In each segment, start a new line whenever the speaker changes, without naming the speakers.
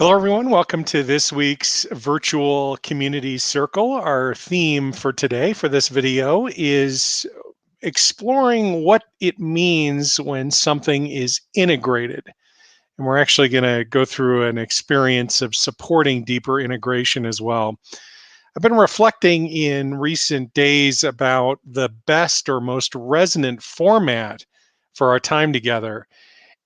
Hello, everyone. Welcome to this week's virtual community circle. Our theme for today, for this video, is exploring what it means when something is integrated. And we're actually going to go through an experience of supporting deeper integration as well. I've been reflecting in recent days about the best or most resonant format for our time together.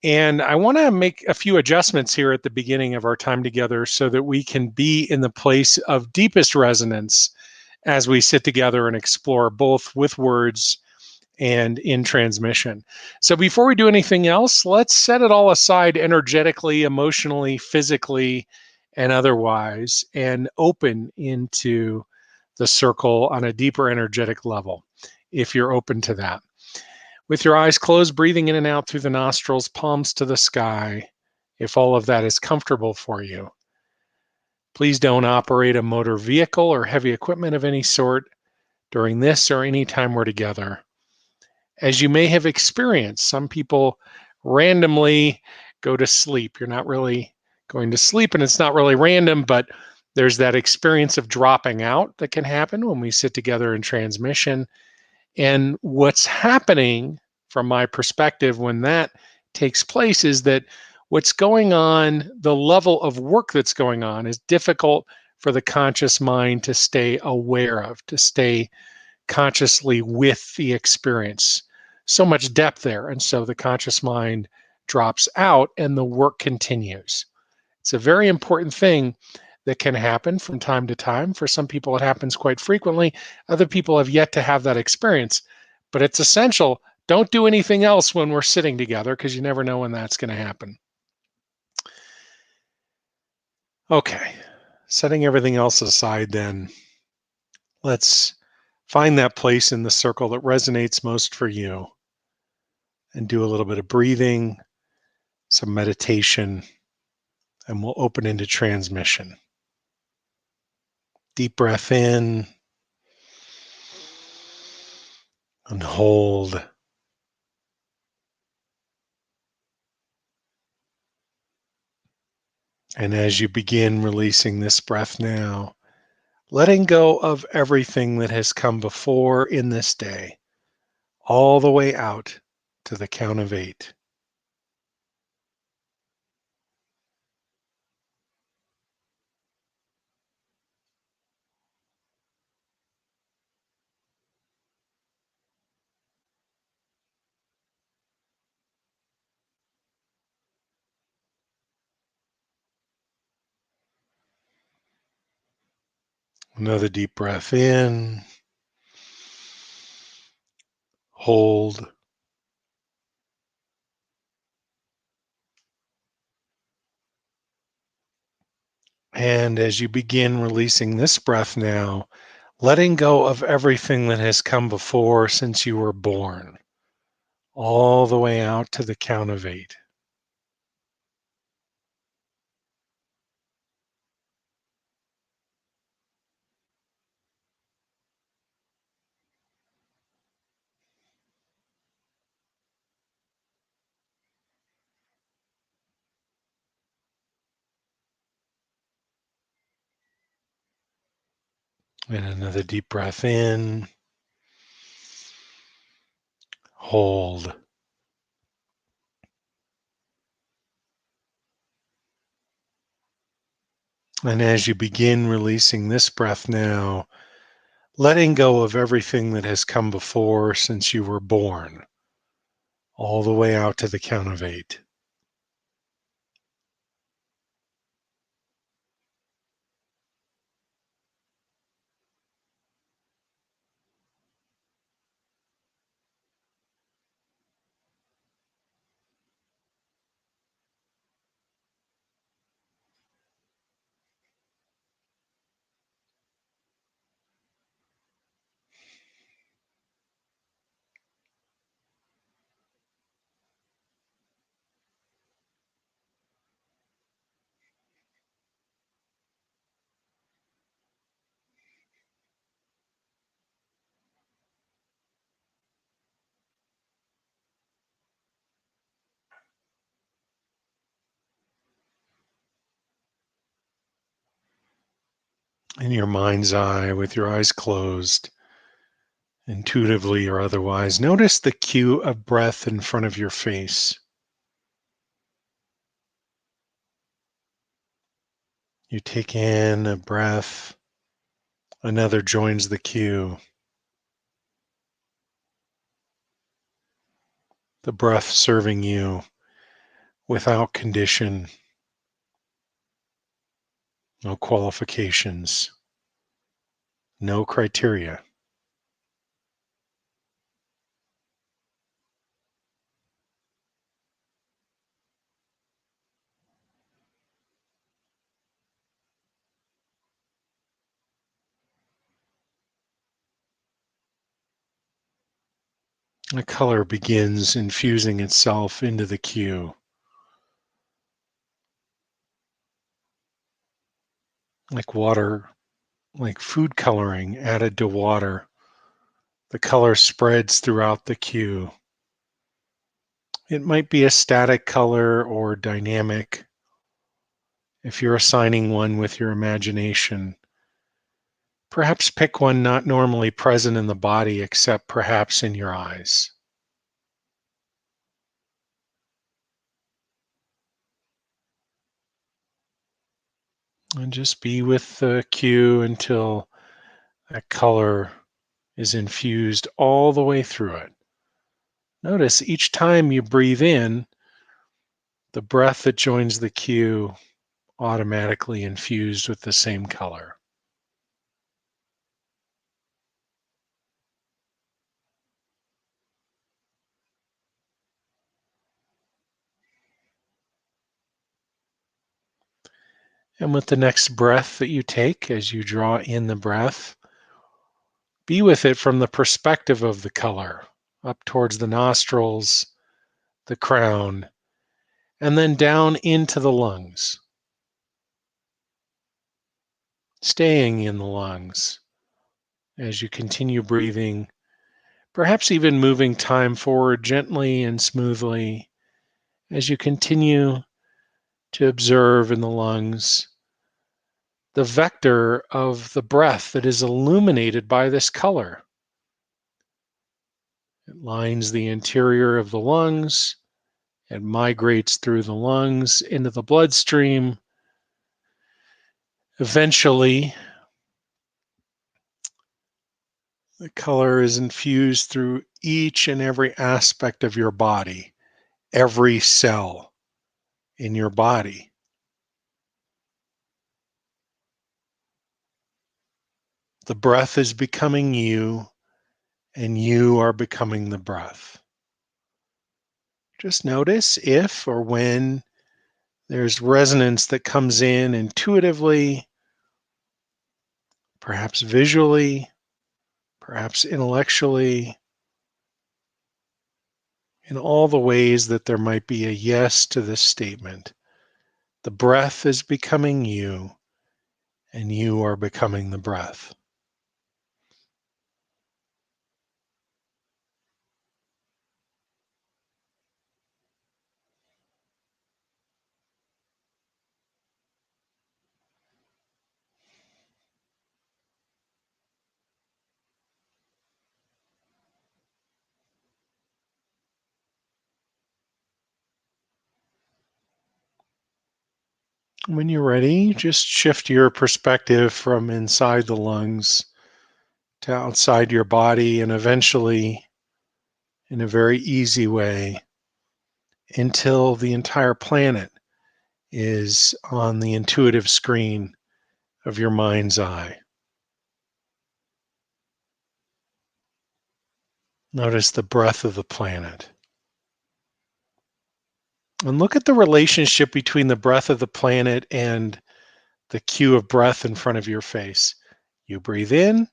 And I want to make a few adjustments here at the beginning of our time together so that we can be in the place of deepest resonance as we sit together and explore both with words and in transmission. So before we do anything else, let's set it all aside energetically, emotionally, physically, and otherwise, and open into the circle on a deeper energetic level, if you're open to that. With your eyes closed, breathing in and out through the nostrils, palms to the sky, if all of that is comfortable for you. Please don't operate a motor vehicle or heavy equipment of any sort during this or any time we're together. As you may have experienced, some people randomly go to sleep. You're not really going to sleep, and it's not really random, but there's that experience of dropping out that can happen when we sit together in transmission. And what's happening from my perspective when that takes place is that what's going on, the level of work that's going on, is difficult for the conscious mind to stay aware of, to stay consciously with the experience. So much depth there. And so the conscious mind drops out and the work continues. It's a very important thing that can happen from time to time. For some people, it happens quite frequently. Other people have yet to have that experience, but it's essential. Don't do anything else when we're sitting together because you never know when that's going to happen. Okay, setting everything else aside, then let's find that place in the circle that resonates most for you and do a little bit of breathing, some meditation, and we'll open into transmission. Deep breath in and hold. And as you begin releasing this breath now, letting go of everything that has come before in this day, all the way out to the count of 8. Another deep breath in, hold, and as you begin releasing this breath now, letting go of everything that has come before since you were born, all the way out to the count of 8. And another deep breath in, hold. And as you begin releasing this breath now, letting go of everything that has come before since you were born, all the way out to the count of 8. in your mind's eye with your eyes closed, intuitively or otherwise. Notice the cue of breath in front of your face. You take in a breath, another joins the cue. The breath serving you without condition, no qualifications, no criteria. The color begins infusing itself into the cue, like water, like food coloring added to water. The color spreads throughout the cue. It might be a static color or dynamic. If you're assigning one with your imagination, perhaps pick one not normally present in the body except perhaps in your eyes. And just be with the cue until that color is infused all the way through it. Notice each time you breathe in, the breath that joins the cue automatically infused with the same color. And with the next breath that you take, as you draw in the breath, be with it from the perspective of the color, up towards the nostrils, the crown, and then down into the lungs, staying in the lungs as you continue breathing, perhaps even moving time forward gently and smoothly as you continue to observe in the lungs the vector of the breath that is illuminated by this color. It lines the interior of the lungs, it migrates through the lungs into the bloodstream. Eventually, the color is infused through each and every aspect of your body, every cell in your body. The breath is becoming you, and you are becoming the breath. Just notice if or when there's resonance that comes in intuitively, perhaps visually, perhaps intellectually, in all the ways that there might be a yes to this statement. The breath is becoming you, and you are becoming the breath. When you're ready, just shift your perspective from inside the lungs to outside your body, and eventually, in a very easy way, until the entire planet is on the intuitive screen of your mind's eye. Notice the breath of the planet. And look at the relationship between the breath of the planet and the cue of breath in front of your face. You breathe in,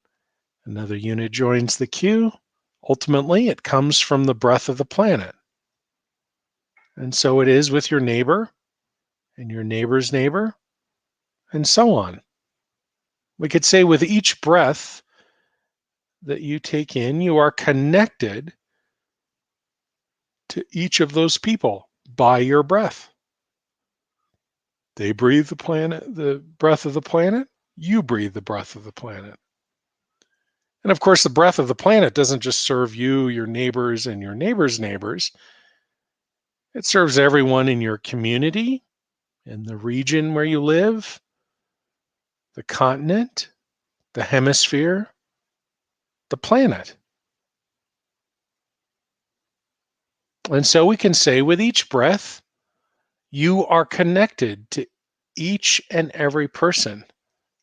another unit joins the cue. Ultimately, it comes from the breath of the planet. And so it is with your neighbor and your neighbor's neighbor, and so on. We could say with each breath that you take in, you are connected to each of those people by your breath. They breathe the breath of the planet. You breathe the breath of the planet. And of course, the breath of the planet doesn't just serve you, your neighbors, and your neighbors' neighbors. It serves everyone in your community, in the region where you live, the continent, the hemisphere, the planet. And so we can say with each breath, you are connected to each and every person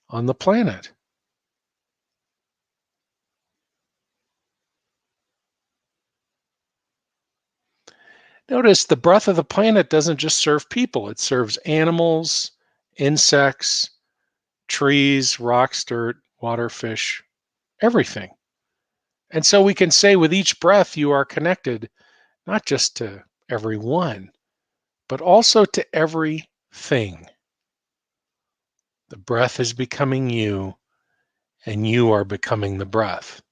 on the planet. Notice the breath of the planet doesn't just serve people, it serves animals, insects, trees, rocks, dirt, water, fish, everything. And so we can say with each breath, you are connected not just to everyone, but also to everything. The breath is becoming you, and you are becoming the breath.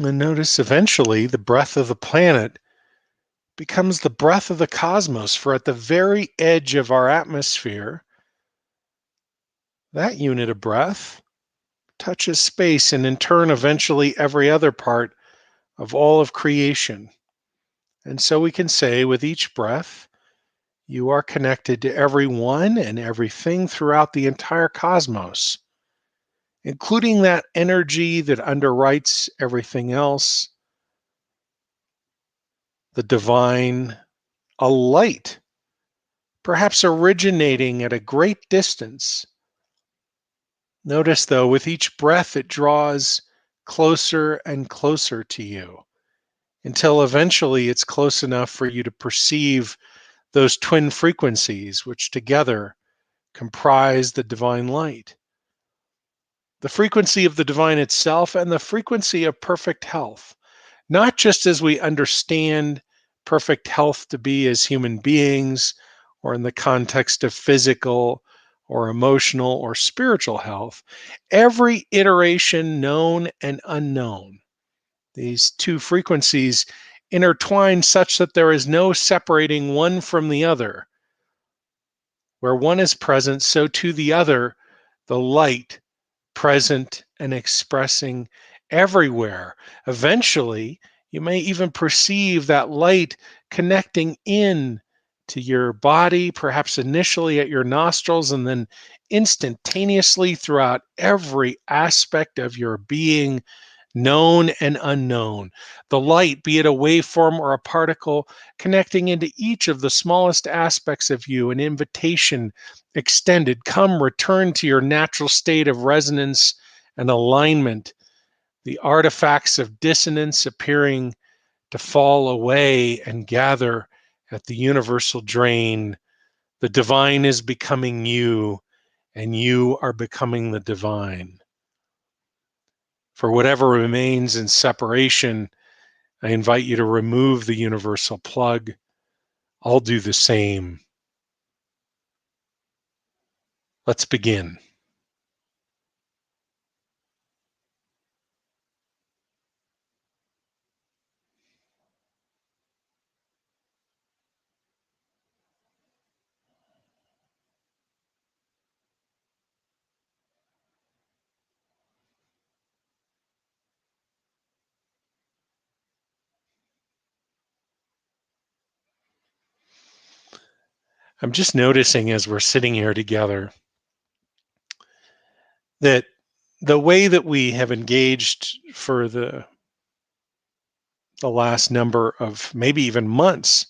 And notice eventually the breath of the planet becomes the breath of the cosmos, for at the very edge of our atmosphere, that unit of breath touches space and in turn, eventually, every other part of all of creation. And so we can say with each breath, you are connected to everyone and everything throughout the entire cosmos, including that energy that underwrites everything else, the divine, a light, perhaps originating at a great distance. Notice, though, with each breath, it draws closer and closer to you until eventually it's close enough for you to perceive those twin frequencies, which together comprise the divine light. The frequency of the divine itself and the frequency of perfect health, not just as we understand perfect health to be as human beings or in the context of physical or emotional or spiritual health, every iteration known and unknown. These two frequencies intertwine such that there is no separating one from the other. Where one is present, so too the other, the light present and expressing everywhere. Eventually, you may even perceive that light connecting in to your body, perhaps initially at your nostrils, and then instantaneously throughout every aspect of your being, known and unknown. The light, be it a waveform or a particle, connecting into each of the smallest aspects of you, an invitation extended. Come, return to your natural state of resonance and alignment. The artifacts of dissonance appearing to fall away and gather at the universal drain. The divine is becoming you, and you are becoming the divine. For whatever remains in separation, I invite you to remove the universal plug. I'll do the same. Let's begin. I'm just noticing as we're sitting here together that the way that we have engaged for the last number of maybe even months,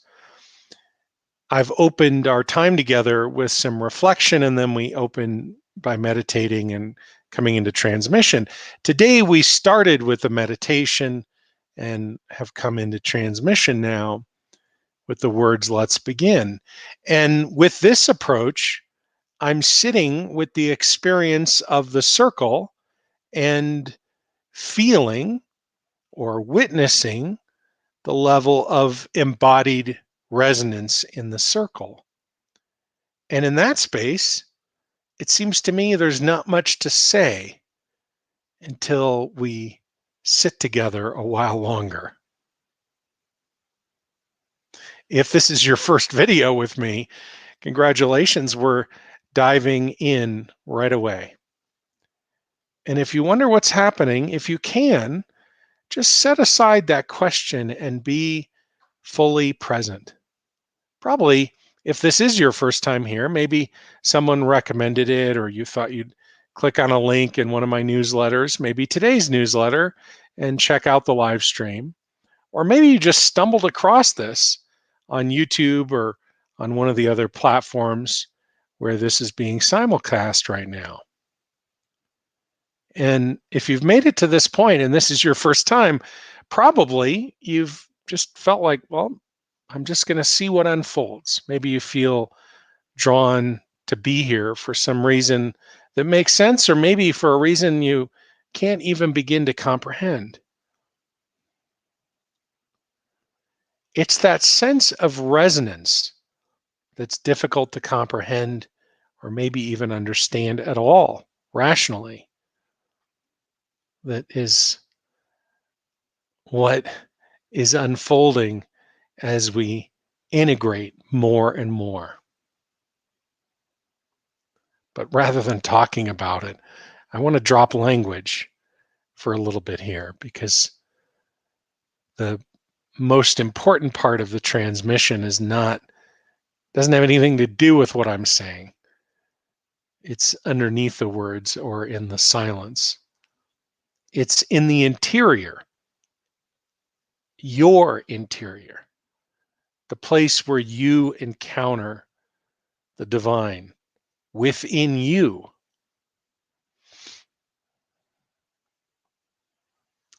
I've opened our time together with some reflection, and then we open by meditating and coming into transmission. Today, we started with the meditation and have come into transmission now with the words, let's begin. And with this approach, I'm sitting with the experience of the circle and feeling or witnessing the level of embodied resonance in the circle. And in that space, it seems to me there's not much to say until we sit together a while longer. If this is your first video with me, congratulations, we're diving in right away. And if you wonder what's happening, if you can, just set aside that question and be fully present. Probably, if this is your first time here, maybe someone recommended it or you thought you'd click on a link in one of my newsletters, maybe today's newsletter, and check out the live stream. Or maybe you just stumbled across this on YouTube or on one of the other platforms where this is being simulcast right now. And if you've made it to this point and this is your first time, probably you've just felt like, well, I'm just going to see what unfolds. Maybe you feel drawn to be here for some reason that makes sense, or maybe for a reason you can't even begin to comprehend. It's that sense of resonance that's difficult to comprehend or maybe even understand at all rationally that is what is unfolding as we integrate more and more. But rather than talking about it, I want to drop language for a little bit here because the most important part of the transmission doesn't have anything to do with what I'm saying. It's underneath the words or in the silence. It's in the interior, your interior, the place where you encounter the divine within you.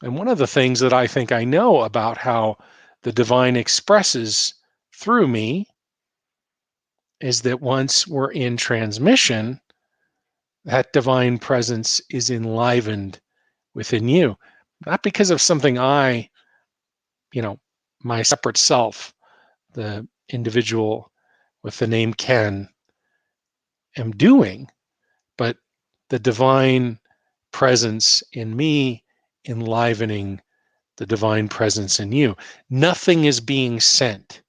And one of the things that I think I know about how the divine expresses through me is that once we're in transmission, that divine presence is enlivened within you, not because of something my separate self, the individual with the name Ken, am doing, but the divine presence in me enlivening the divine presence in you. Nothing is being sent.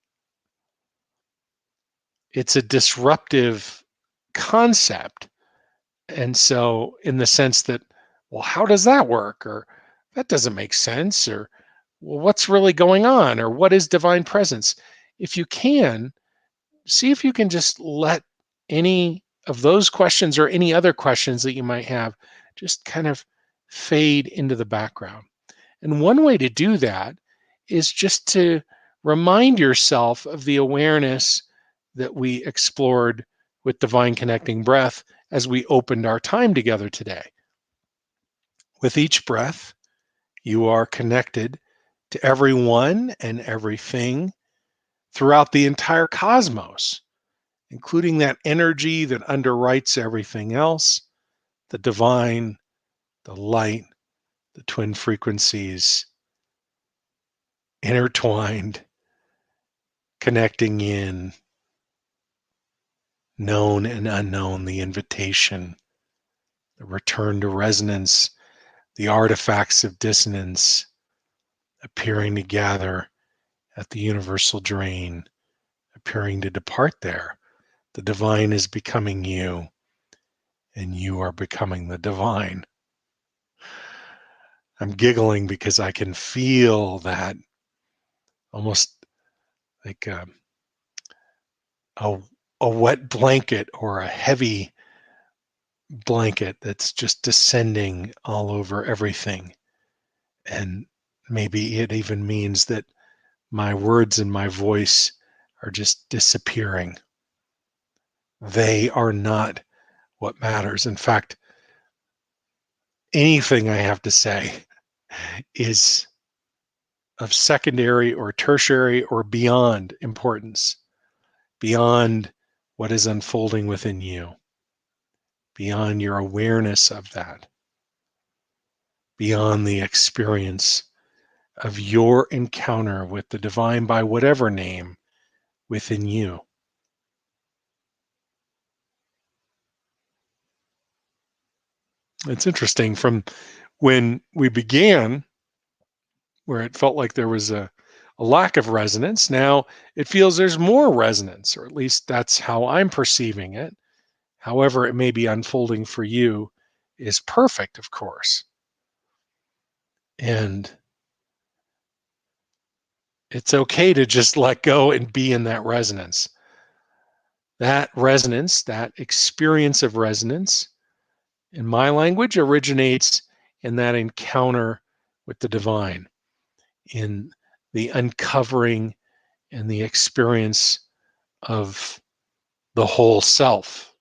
It's a disruptive concept. And so, in the sense that, well, how does that work? Or that doesn't make sense. Or, well, what's really going on? Or what is divine presence? If you can, see if you can just let any of those questions or any other questions that you might have just kind of fade into the background. And one way to do that is just to remind yourself of the awareness that we explored with Divine Connecting Breath as we opened our time together today. With each breath, you are connected to everyone and everything throughout the entire cosmos, including that energy that underwrites everything else, the divine, the light, the twin frequencies, intertwined, connecting in, known and unknown, the invitation, the return to resonance, the artifacts of dissonance appearing to gather at the universal drain, appearing to depart there. The divine is becoming you, and you are becoming the divine. I'm giggling because I can feel that almost like a, a wet blanket or a heavy blanket that's just descending all over everything. And maybe it even means that my words and my voice are just disappearing. They are not what matters. In fact, anything I have to say is of secondary or tertiary or beyond importance, beyond what is unfolding within you, beyond your awareness of that, beyond the experience of your encounter with the divine by whatever name within you. It's interesting from when we began, where it felt like there was a lack of resonance. Now it feels there's more resonance, or at least that's how I'm perceiving it. However, it may be unfolding for you is perfect, of course. And it's okay to just let go and be in that resonance. That resonance, that experience of resonance, in my language, originates in that encounter with the divine, in the uncovering and the experience of the whole self.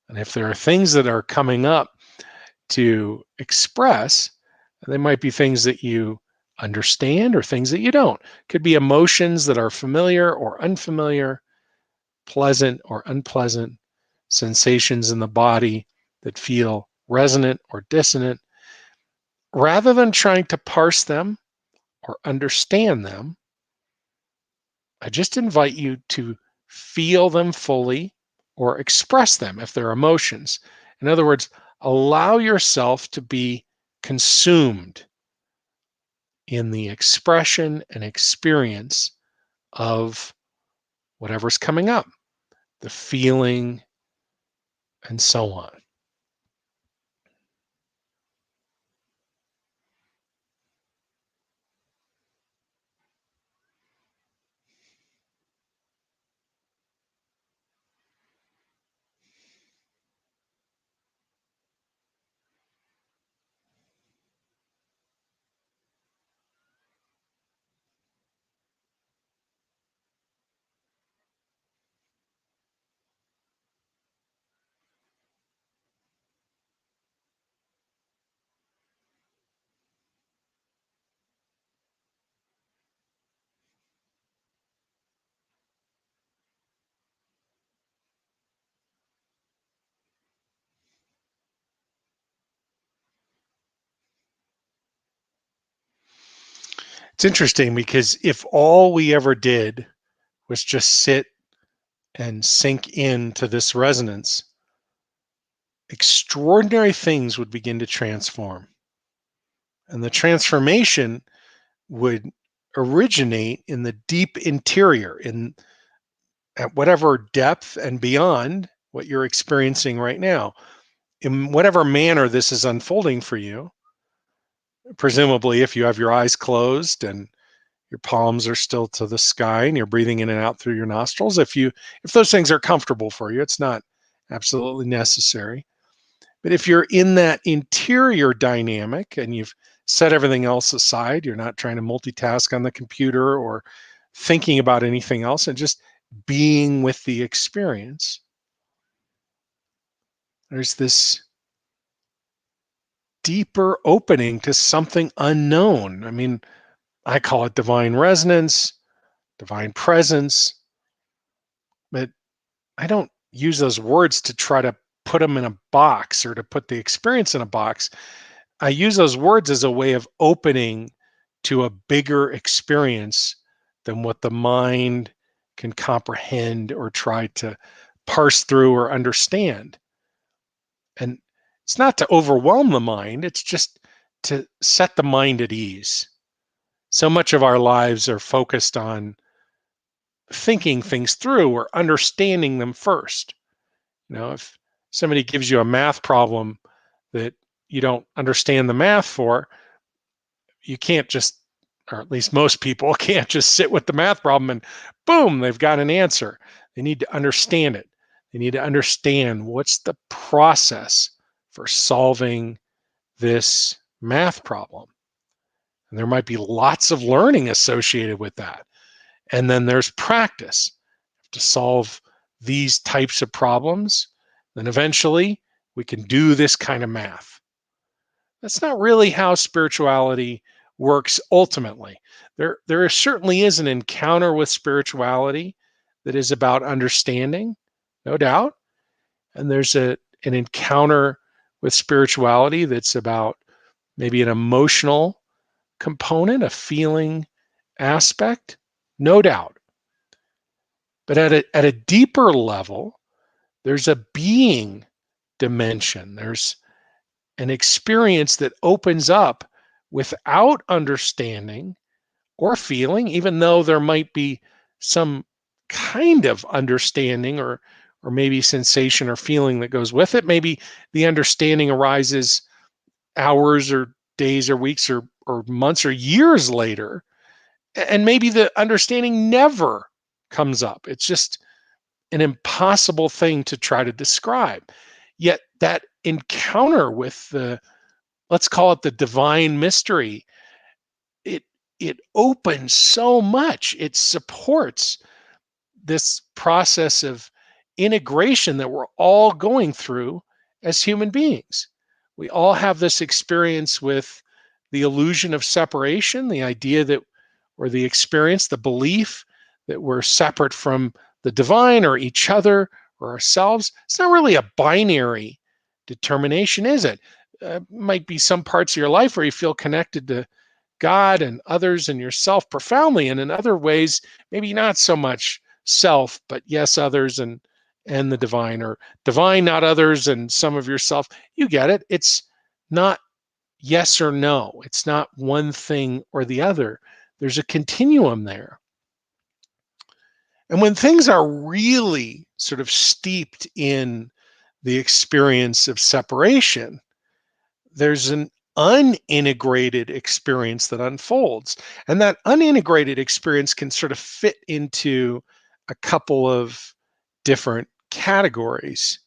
And if there are things that are coming up to express, they might be things that you understand or things that you don't. Could be emotions that are familiar or unfamiliar, pleasant or unpleasant, sensations in the body that feel resonant or dissonant. Rather than trying to parse them or understand them, I just invite you to feel them fully or express them if they're emotions. In other words, allow yourself to be consumed in the expression and experience of whatever's coming up, the feeling, and so on. It's interesting because if all we ever did was just sit and sink into this resonance, extraordinary things would begin to transform. And the transformation would originate in the deep interior, in at whatever depth and beyond what you're experiencing right now. In whatever manner this is unfolding for you, presumably if you have your eyes closed and your palms are still to the sky and you're breathing in and out through your nostrils, if those things are comfortable for you, it's not absolutely necessary. But if you're in that interior dynamic and you've set everything else aside, you're not trying to multitask on the computer or thinking about anything else and just being with the experience, there's this deeper opening to something unknown. I mean, I call it divine resonance, divine presence, but I don't use those words to try to put them in a box or to put the experience in a box. I use those words as a way of opening to a bigger experience than what the mind can comprehend or try to parse through or understand. And it's not to overwhelm the mind, it's just to set the mind at ease. So much of our lives are focused on thinking things through or understanding them first. If somebody gives you a math problem that you don't understand the math for, you can't just, or at least most people can't just sit with the math problem and boom, they've got an answer. They need to understand it. They need to understand what's the process for solving this math problem. And there might be lots of learning associated with that. And then there's practice to solve these types of problems. Then eventually we can do this kind of math. That's not really how spirituality works ultimately. Certainly is an encounter with spirituality that is about understanding, no doubt. And there's an encounter with spirituality that's about maybe an emotional component, a feeling aspect, no doubt. But at a deeper level, there's a being dimension. There's an experience that opens up without understanding or feeling, even though there might be some kind of understanding or maybe sensation or feeling that goes with it. Maybe the understanding arises hours or days or weeks or months or years later. And maybe the understanding never comes up. It's just an impossible thing to try to describe. Yet that encounter with the, let's call it the divine mystery, it it opens so much. It supports this process of integration that we're all going through as human beings. We all have this experience with the illusion of separation, the idea that, or the experience, the belief that we're separate from the divine or each other or ourselves. It's not really a binary determination, is it? Might be some parts of your life where you feel connected to God and others and yourself profoundly, and in other ways, maybe not so much self, but yes, others and the divine, or divine, not others, and some of yourself. You get it. It's not yes or no. It's not one thing or the other. There's a continuum there. And when things are really sort of steeped in the experience of separation, there's an unintegrated experience that unfolds. And that unintegrated experience can sort of fit into a couple of different categories.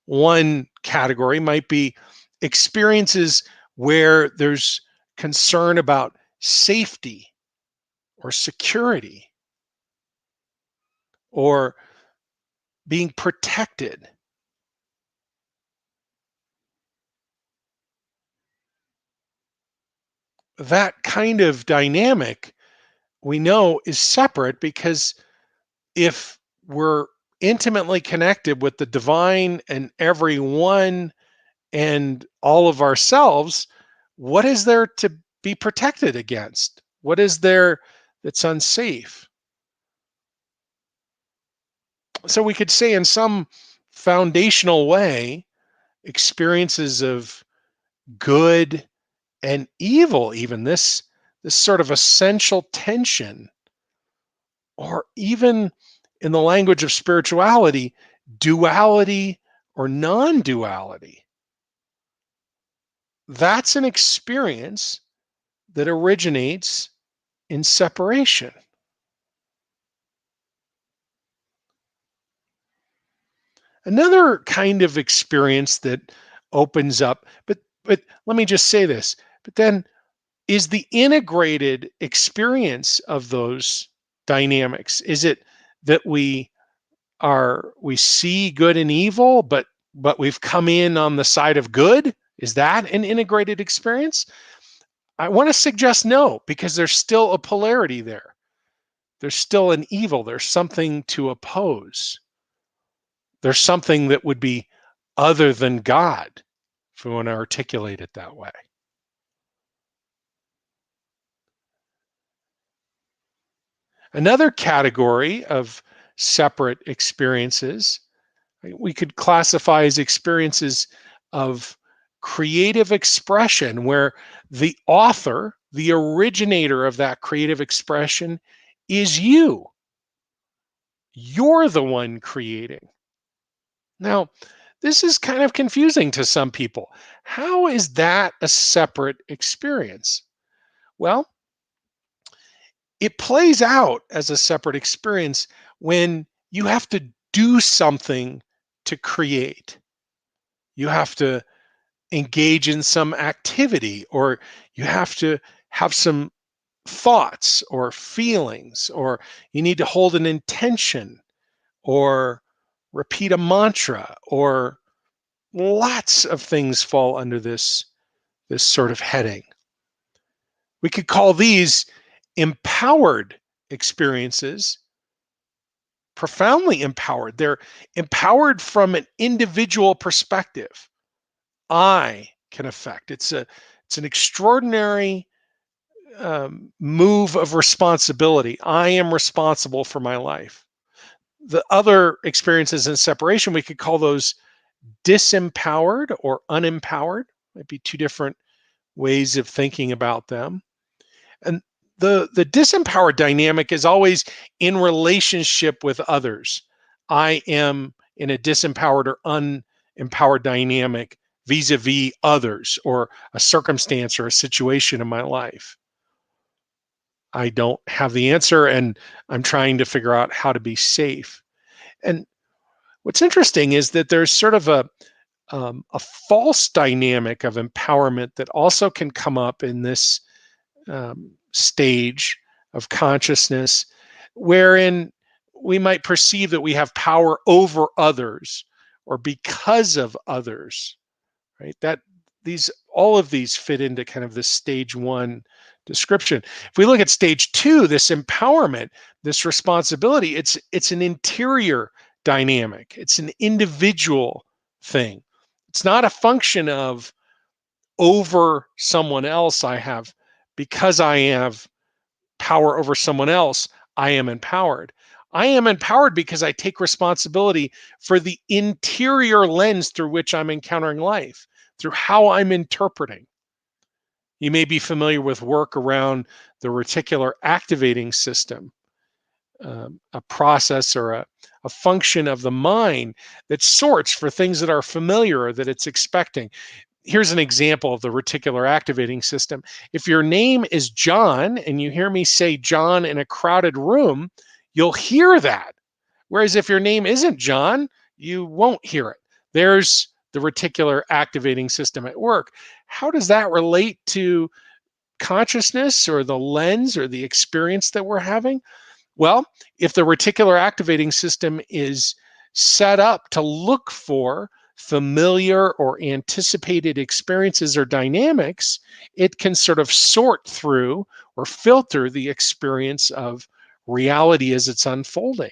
One category might be experiences where there's concern about safety or security or being protected. That kind of dynamic we know is separate, because if we're intimately connected with the divine and everyone and all of ourselves, what is there to be protected against? What is there that's unsafe? So we could say, in some foundational way, experiences of good and evil, even this sort of essential tension, or even in the language of spirituality, duality or non-duality. That's an experience that originates in separation. Another kind of experience that opens up, but let me just say this, but then, is the integrated experience of those dynamics. Is it that we see good and evil, but we've come in on the side of good? Is that an integrated experience? I want to suggest no, because there's still a polarity there. There's still an evil. There's something to oppose. There's something that would be other than God, if we want to articulate it that way. Another category of separate experiences we could classify as experiences of creative expression, where the author, the originator of that creative expression, is you. You're the one creating. Now, this is kind of confusing to some people. How is that a separate experience? Well, it plays out as a separate experience when you have to do something to create. You have to engage in some activity, or you have to have some thoughts or feelings, or you need to hold an intention or repeat a mantra, or lots of things fall under this sort of heading. We could call these empowered experiences, profoundly empowered. They're empowered from an individual perspective. I can affect. It's an extraordinary move of responsibility. I am responsible for my life. The other experiences in separation, we could call those disempowered or unempowered. Might be two different ways of thinking about them. And the disempowered dynamic is always in relationship with others. I am in a disempowered or unempowered dynamic vis-a-vis others or a circumstance or a situation in my life. I don't have the answer, and I'm trying to figure out how to be safe. And what's interesting is that there's sort of a false dynamic of empowerment that also can come up in this stage of consciousness, wherein we might perceive that we have power over others or because of others, right? That these all of these fit into kind of this stage one description. If we look at stage two, this empowerment, this responsibility, it's an interior dynamic. It's an individual thing. It's not a function of over someone else. I have because I have power over someone else, I am empowered. I am empowered because I take responsibility for the interior lens through which I'm encountering life, through how I'm interpreting. You may be familiar with work around the reticular activating system, a process or a function of the mind that sorts for things that are familiar or that it's expecting. Here's an example of the reticular activating system. If your name is John and you hear me say John in a crowded room, you'll hear that. Whereas if your name isn't John, you won't hear it. There's the reticular activating system at work. How does that relate to consciousness or the lens or the experience that we're having? Well, if the reticular activating system is set up to look for familiar or anticipated experiences or dynamics, it can sort of sort through or filter the experience of reality as it's unfolding.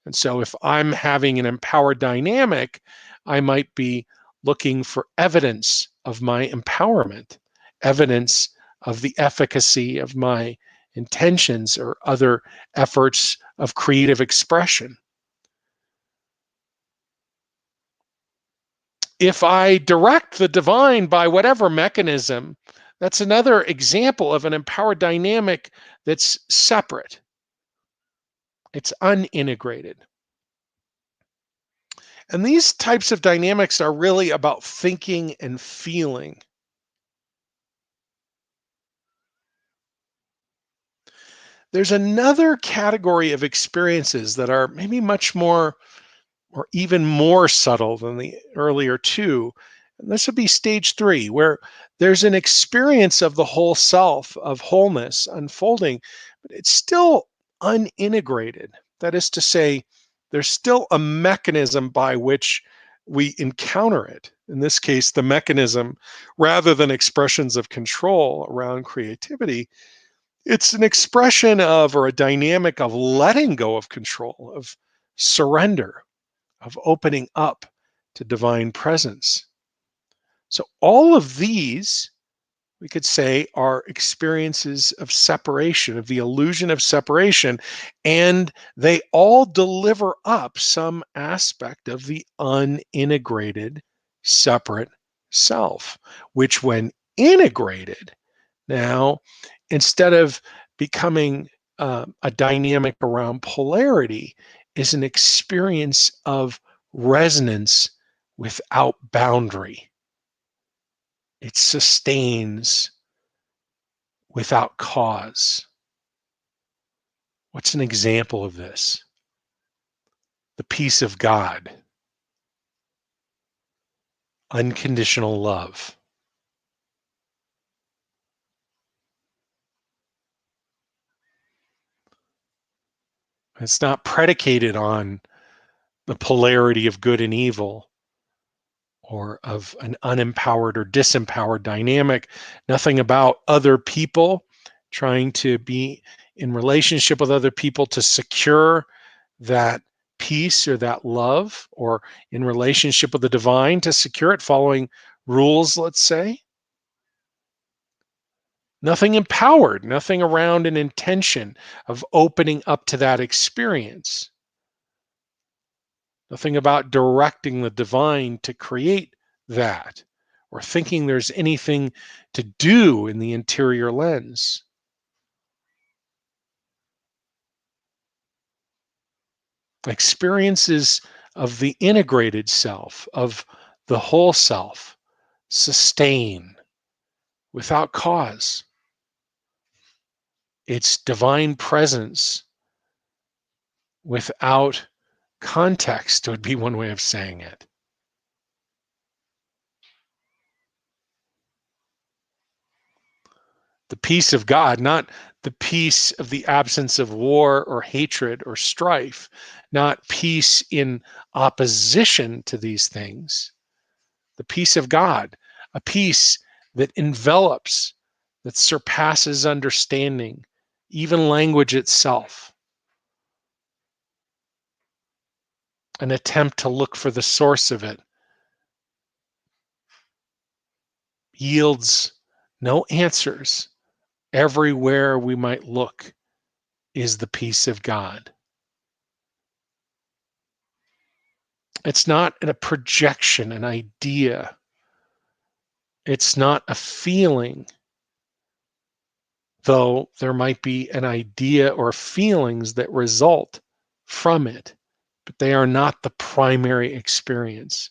And so if I'm having an empowered dynamic, I might be looking for evidence of my empowerment, evidence of the efficacy of my intentions or other efforts of creative expression. If I direct the divine by whatever mechanism, that's another example of an empowered dynamic that's separate. It's unintegrated. And these types of dynamics are really about thinking and feeling. There's another category of experiences that are maybe much more or even more subtle than the earlier two. And this would be stage three, where there's an experience of the whole self, of wholeness unfolding, but it's still unintegrated. That is to say, there's still a mechanism by which we encounter it. In this case, the mechanism, rather than expressions of control around creativity, it's an expression of or a dynamic of letting go of control, of surrender, of opening up to divine presence. So, all of these, we could say, are experiences of separation, of the illusion of separation, and they all deliver up some aspect of the unintegrated, separate self, which, when integrated, now, instead of becoming a dynamic around polarity, is an experience of resonance without boundary. It sustains without cause. What's an example of this? The peace of God, unconditional love. It's not predicated on the polarity of good and evil or of an unempowered or disempowered dynamic. Nothing about other people trying to be in relationship with other people to secure that peace or that love, or in relationship with the divine to secure it, following rules, let's say. Nothing empowered, nothing around an intention of opening up to that experience. Nothing about directing the divine to create that or thinking there's anything to do in the interior lens. Experiences of the integrated self, of the whole self, sustain without cause. It's divine presence without context, would be one way of saying it. The peace of God, not the peace of the absence of war or hatred or strife, not peace in opposition to these things. The peace of God, a peace that envelops, that surpasses understanding, even language itself. An attempt to look for the source of it yields no answers. Everywhere we might look is the peace of God. It's not a projection, an idea. It's not a feeling, though there might be an idea or feelings that result from it, but they are not the primary experience.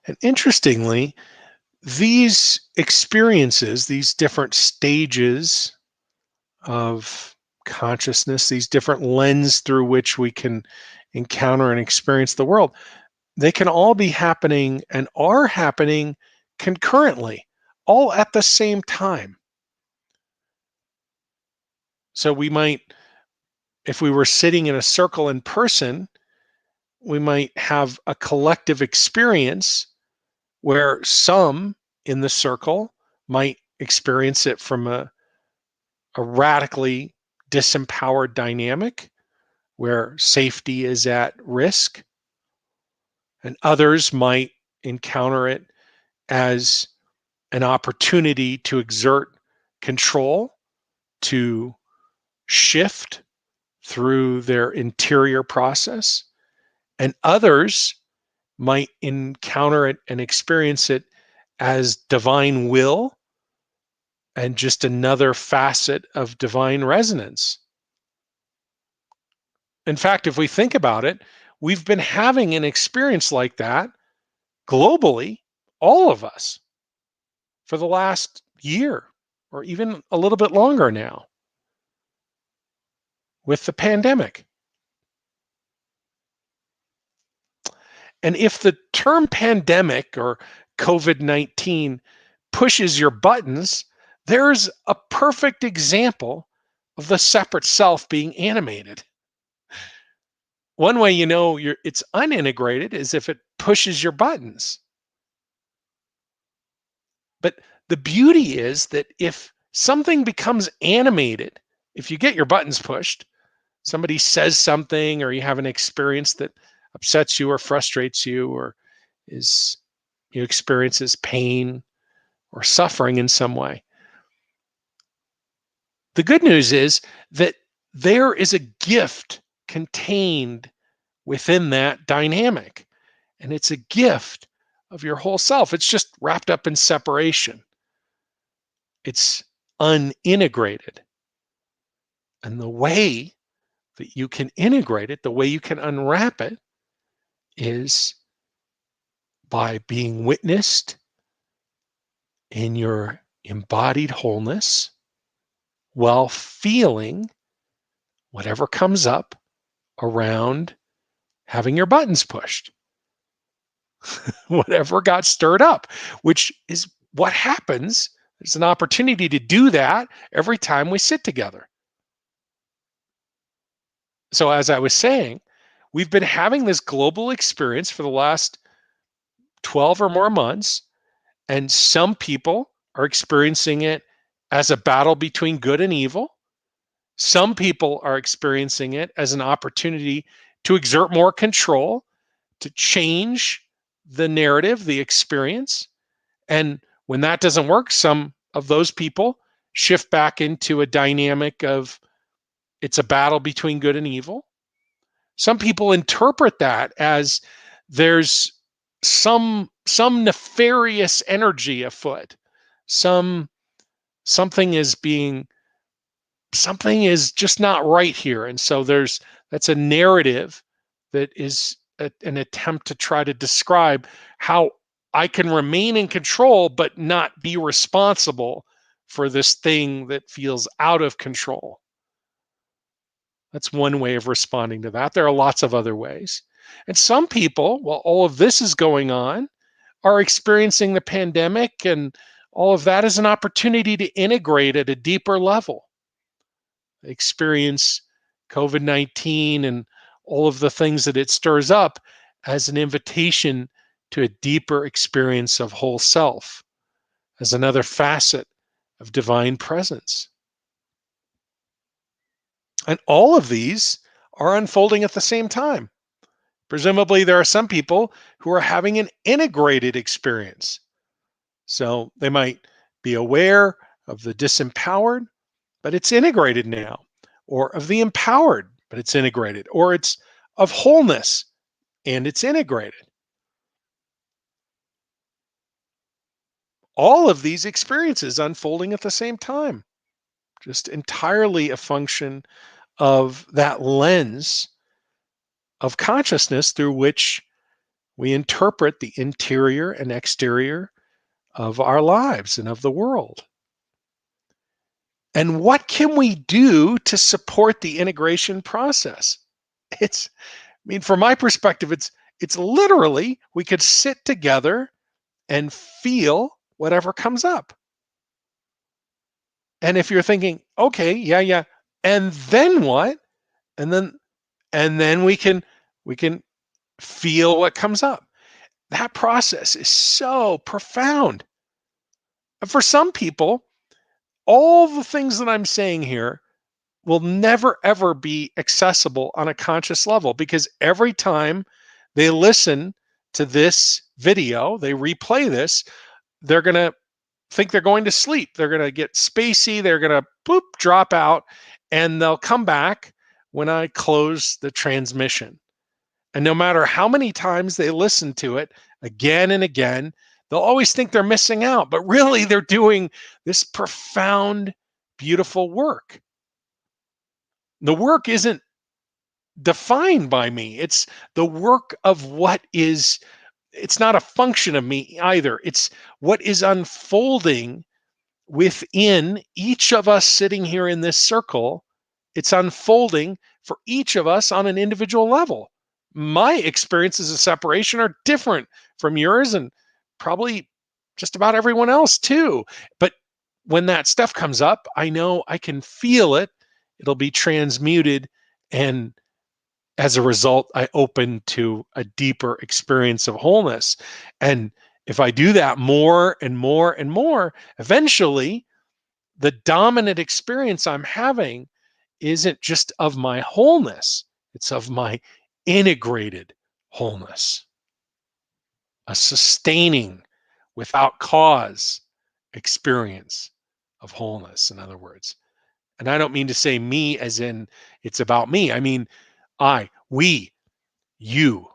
And interestingly, these experiences, these different stages of consciousness, these different lenses through which we can encounter and experience the world, they can all be happening and are happening concurrently, all at the same time. So we might, if we were sitting in a circle in person, we might have a collective experience where some in the circle might experience it from a radically disempowered dynamic where safety is at risk, and others might encounter it as an opportunity to exert control, to shift through their interior process, and others might encounter it and experience it as divine will and just another facet of divine resonance. In fact, if we think about it, we've been having an experience like that globally, all of us, for the last year or even a little bit longer now with the pandemic. And if the term pandemic or COVID-19 pushes your buttons, there's a perfect example of the separate self being animated. One way you know it's unintegrated is if it pushes your buttons. But the beauty is that if something becomes animated, if you get your buttons pushed, somebody says something or you have an experience that upsets you or frustrates you or is you experiences pain or suffering in some way. The good news is that there is a gift contained within that dynamic, and it's a gift of your whole self. It's just wrapped up in separation. It's unintegrated. And the way that you can integrate it, the way you can unwrap it, is by being witnessed in your embodied wholeness while feeling whatever comes up around having your buttons pushed, whatever got stirred up, which is what happens. There's an opportunity to do that every time we sit together. So, as I was saying, we've been having this global experience for the last 12 or more months, and some people are experiencing it as a battle between good and evil. Some people are experiencing it as an opportunity to exert more control, to change the narrative, the experience. And when that doesn't work, some of those people shift back into a dynamic of it's a battle between good and evil. Some people interpret that as there's some nefarious energy afoot. Some something is being something is just not right here. And so that's a narrative that is an attempt to try to describe how I can remain in control but not be responsible for this thing that feels out of control. That's one way of responding to that. There are lots of other ways. And some people, while all of this is going on, are experiencing the pandemic and all of that as an opportunity to integrate at a deeper level, experience COVID-19 and all of the things that it stirs up as an invitation to a deeper experience of whole self, as another facet of divine presence. And all of these are unfolding at the same time. Presumably, there are some people who are having an integrated experience. So they might be aware of the disempowered, but it's integrated now, or of the empowered, but it's integrated, or it's of wholeness and it's integrated. All of these experiences unfolding at the same time, just entirely a function of that lens of consciousness through which we interpret the interior and exterior of our lives and of the world. And what can we do to support the integration process? From my perspective, it's literally we could sit together and feel whatever comes up. And if you're thinking, okay, yeah, and then what? And then we can feel what comes up. That process is so profound. And for some people, all the things that I'm saying here will never ever be accessible on a conscious level, because every time they listen to this video, they replay this, they're going to think they're going to sleep. They're going to get spacey. They're going to drop out, and they'll come back when I close the transmission. And no matter how many times they listen to it again and again, they'll always think they're missing out, but really they're doing this profound, beautiful work. The work isn't defined by me. It's the work of it's not a function of me either. It's what is unfolding within each of us sitting here in this circle. It's unfolding for each of us on an individual level. My experiences of separation are different from yours and probably just about everyone else too. But when that stuff comes up, I know I can feel it. It'll be transmuted. And as a result, I open to a deeper experience of wholeness. And if I do that more and more and more, eventually the dominant experience I'm having isn't just of my wholeness, it's of my integrated wholeness, a sustaining without cause experience of wholeness, in other words. And I don't mean to say me as in it's about me. I mean, we, you.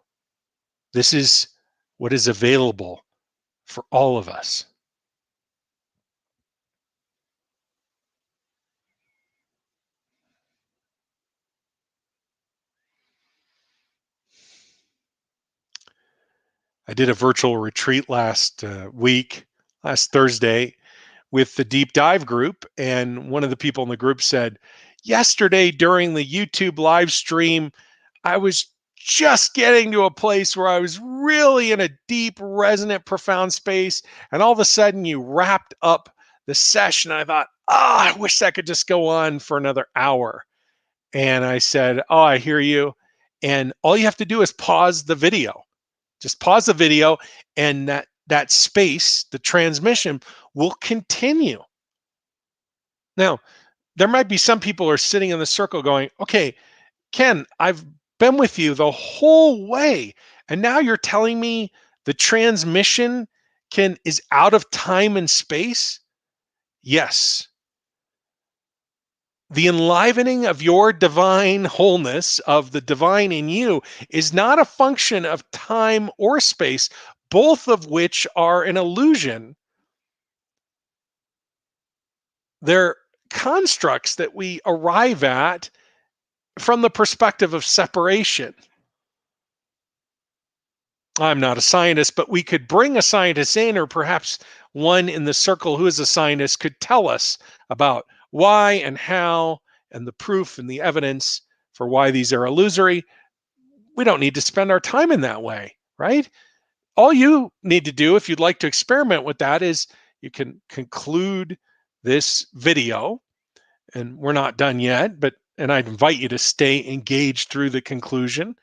This is what is available for all of us. I did a virtual retreat last Thursday, with the deep dive group. And one of the people in the group said, yesterday during the YouTube live stream, I was just getting to a place where I was really in a deep, resonant, profound space. And all of a sudden you wrapped up the session. I thought, I wish that could just go on for another hour. And I said, I hear you. And all you have to do is pause the video. Just pause the video, and that space, the transmission, will continue. Now, there might be some people who are sitting in the circle going, okay, Ken, I've been with you the whole way, and now you're telling me the transmission can is out of time and space? Yes. The enlivening of your divine wholeness, of the divine in you, is not a function of time or space, both of which are an illusion. They're constructs that we arrive at from the perspective of separation. I'm not a scientist, but we could bring a scientist in, or perhaps one in the circle who is a scientist could tell us about why and how, and the proof and the evidence for why these are illusory. We don't need to spend our time in that way, right? All you need to do, if you'd like to experiment with that, is you can conclude this video, and we're not done yet, and I'd invite you to stay engaged through the conclusion.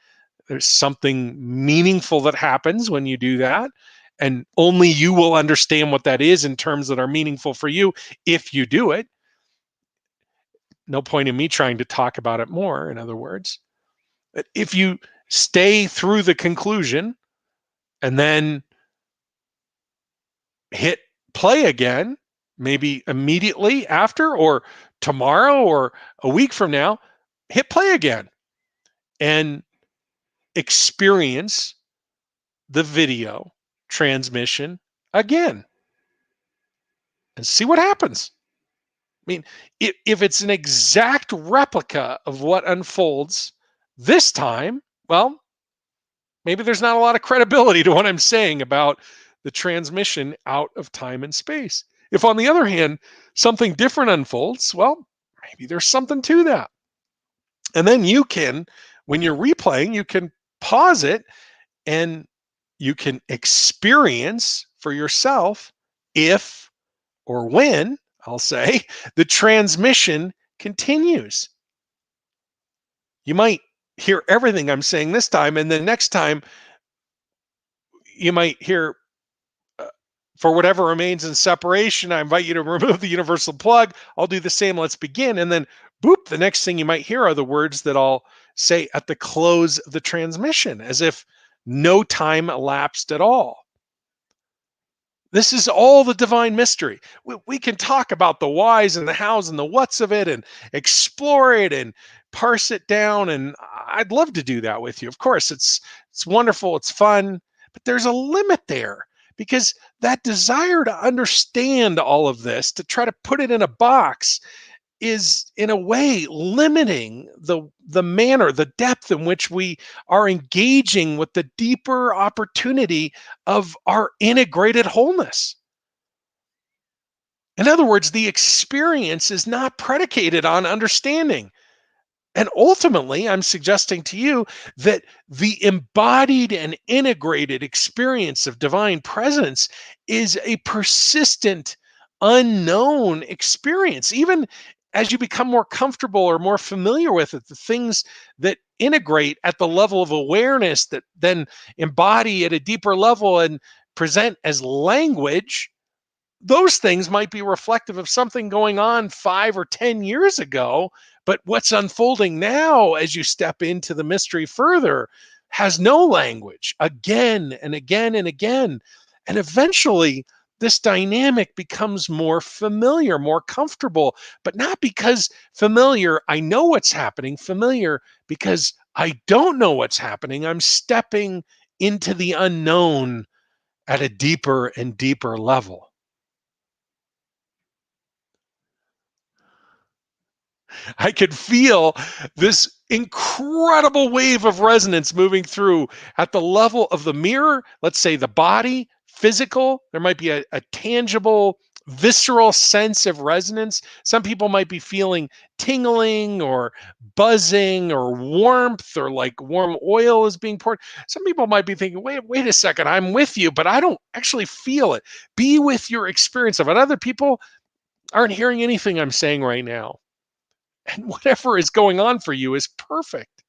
There's something meaningful that happens when you do that, and only you will understand what that is in terms that are meaningful for you if you do it. No point in me trying to talk about it more, in other words. But if you stay through the conclusion and then hit play again, maybe immediately after, or tomorrow, or a week from now, hit play again and experience the video transmission again and see what happens. I mean, if it's an exact replica of what unfolds this time, well, maybe there's not a lot of credibility to what I'm saying about the transmission out of time and space. If, on the other hand, something different unfolds, well, maybe there's something to that. And then you can, when you're replaying, you can pause it and you can experience for yourself if or when, I'll say, the transmission continues. You might hear everything I'm saying this time, and then next time you might hear, for whatever remains in separation, I invite you to remove the universal plug. I'll do the same. Let's begin. And then, boop, the next thing you might hear are the words that I'll say at the close of the transmission, as if no time elapsed at all. This is all the divine mystery. We can talk about the whys and the hows and the whats of it and explore it and parse it down. And I'd love to do that with you. Of course, it's wonderful, it's fun, but there's a limit there, because that desire to understand all of this, to try to put it in a box, is in a way limiting the manner, the depth in which we are engaging with the deeper opportunity of our integrated wholeness. In other words, the experience is not predicated on understanding. And ultimately, I'm suggesting to you that the embodied and integrated experience of divine presence is a persistent, unknown experience. Even as you become more comfortable or more familiar with it, the things that integrate at the level of awareness that then embody at a deeper level and present as language, those things might be reflective of something going on 5 or 10 years ago, but what's unfolding now as you step into the mystery further has no language, again and again and again. And eventually, this dynamic becomes more familiar, more comfortable, but not because familiar, I know what's happening, familiar because I don't know what's happening. I'm stepping into the unknown at a deeper and deeper level. I could feel this incredible wave of resonance moving through at the level of the mirror, let's say the body, physical. There might be a tangible, visceral sense of resonance. Some people might be feeling tingling or buzzing or warmth, or like warm oil is being poured. Some people might be thinking, wait a second, I'm with you, but I don't actually feel it. Be with your experience of it. Other people aren't hearing anything I'm saying right now. And whatever is going on for you is perfect.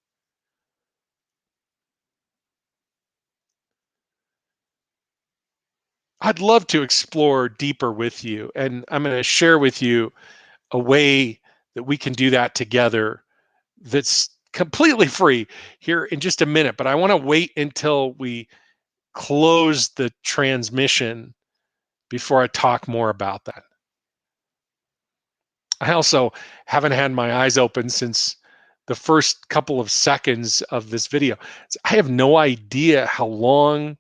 I'd love to explore deeper with you, and I'm going to share with you a way that we can do that together that's completely free here in just a minute. But I want to wait until we close the transmission before I talk more about that. I also haven't had my eyes open since the first couple of seconds of this video. I have no idea how long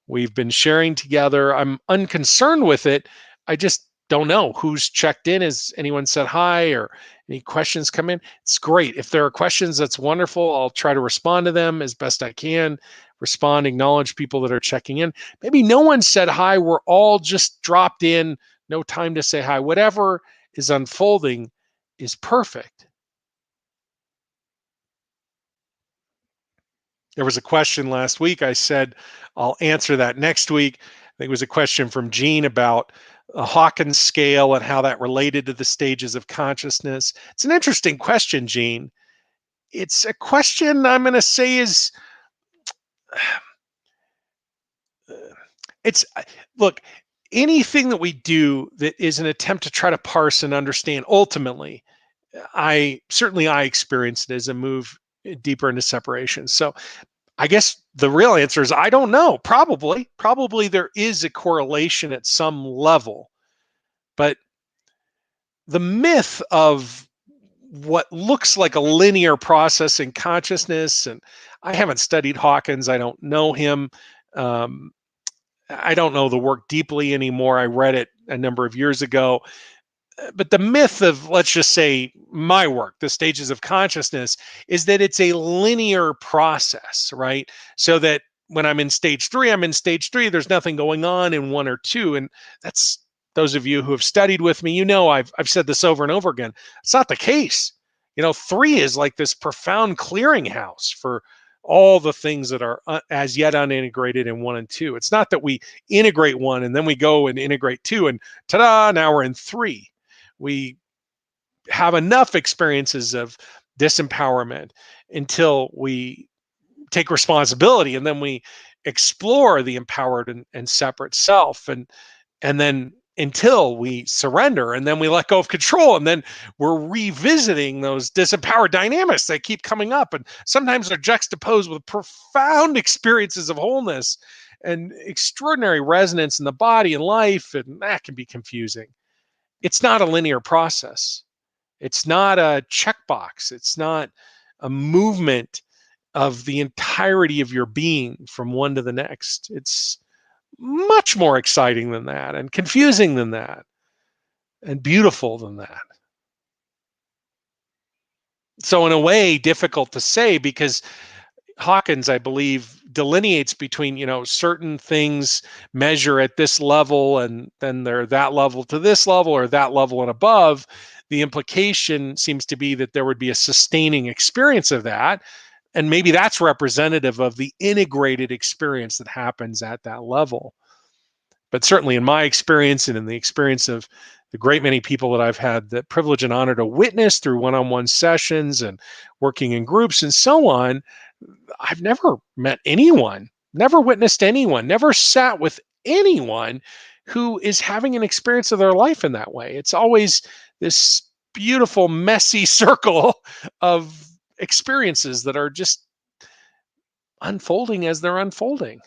we've been sharing together. I'm unconcerned with it. I just don't know who's checked in. Has anyone said hi or any questions come in? It's great. If there are questions, that's wonderful. I'll try to respond to them as best I can, respond, acknowledge people that are checking in. Maybe no one said hi. We're all just dropped in, no time to say hi. Whatever is unfolding is perfect. There was a question last week. I said I'll answer that next week. I think it was a question from Gene about a Hawkins scale and how that related to the stages of consciousness. It's an interesting question, Gene. It's a question I'm going to say is it's look, anything that we do that is an attempt to try to parse and understand ultimately, I experience it as a move deeper into separation. So I guess the real answer is I don't know. Probably there is a correlation at some level, but the myth of what looks like a linear process in consciousness, and I haven't studied Hawkins, I don't know him. Um, I don't know the work deeply anymore. I read it a number of years ago, but the myth of, let's just say, my work, the stages of consciousness, is that it's a linear process, right? So that when I'm in stage three, I'm in stage three. There's nothing going on in one or two. And that's, those of you who have studied with me, I've said this over and over again. It's not the case. Three is like this profound clearinghouse for all the things that are as yet unintegrated in one and two. It's not that we integrate one and then we go and integrate two and ta-da, now we're in three. We have enough experiences of disempowerment until we take responsibility, and then we explore the empowered and separate self, and then until we surrender, and then we let go of control, and then we're revisiting those disempowered dynamics that keep coming up, and sometimes they're juxtaposed with profound experiences of wholeness and extraordinary resonance in the body and life, and that can be confusing. It's not a linear process. It's not a checkbox. It's not a movement of the entirety of your being from one to the next. It's much more exciting than that, and confusing than that, and beautiful than that. So in a way, difficult to say, because Hawkins, I believe, delineates between, certain things measure at this level, and then they're that level to this level, or that level and above. The implication seems to be that there would be a sustaining experience of that. And maybe that's representative of the integrated experience that happens at that level. But certainly in my experience, and in the experience of the great many people that I've had the privilege and honor to witness through one-on-one sessions and working in groups and so on, I've never met anyone, never witnessed anyone, never sat with anyone who is having an experience of their life in that way. It's always this beautiful, messy circle of experiences that are just unfolding as they're unfolding.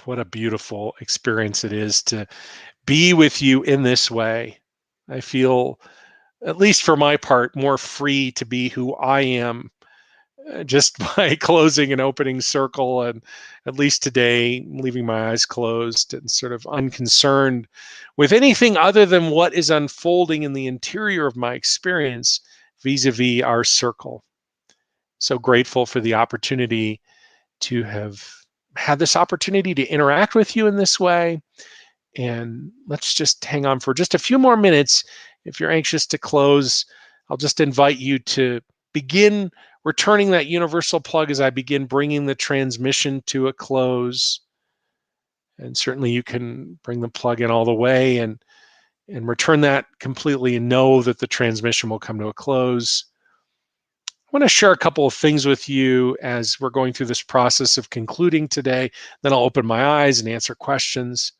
What a beautiful experience it is to be with you in this way. I feel, at least for my part, more free to be who I am just by closing and opening circle, and at least today leaving my eyes closed and sort of unconcerned with anything other than what is unfolding in the interior of my experience vis-a-vis our circle. So grateful for the opportunity to have had this opportunity to interact with you in this way. And let's just hang on for just a few more minutes. If you're anxious to close, I'll just invite you to begin returning that universal plug as I begin bringing the transmission to a close. And certainly you can bring the plug in all the way and return that completely, and know that the transmission will come to a close. want to share a couple of things with you as we're going through this process of concluding today. Then I'll open my eyes and answer questions.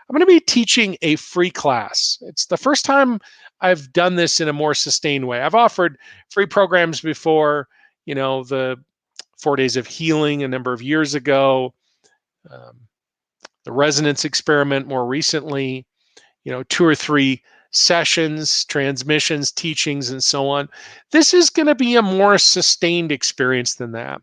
I'm going to be teaching a free class. It's the first time I've done this in a more sustained way. I've offered free programs before, the 4 days of healing a number of years ago, um, the resonance experiment more recently, 2 or 3 sessions, transmissions, teachings, and so on. This is going to be a more sustained experience than that.